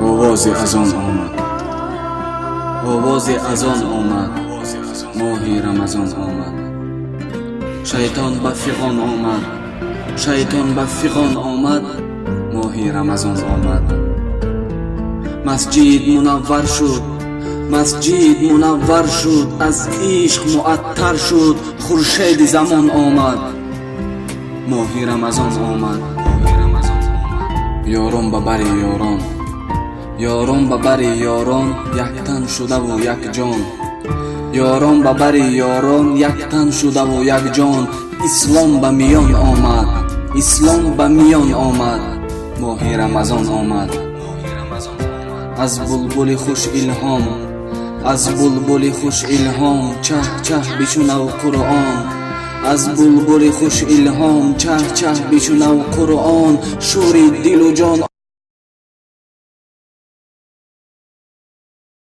آواز اذان آمد، آواز اذان آمد، ماهی رمضان آمد. شیطان به فغان آمد، شیطان به فغان آمد، ماهی رمضان آمد. مسجد منور شد، مسجد منور شد، از عشق معطر شد، خورشید زمان آمد، ماهی رمضان آمد. یاران به بر یاران، یاران به بر یاران، یک تن شده و یک جان. یاران به بر یاران، یک تن شده و یک جان. اسلام به میان آمد، اسلام به میان آمد، ماهی رمضان آمد. از بلبل خوش الهام، از بلبل خوش الهام، چه چه بشنو قرآن. از بلبل خوش الهام، چه چه بشنو قرآن. شور دل و جان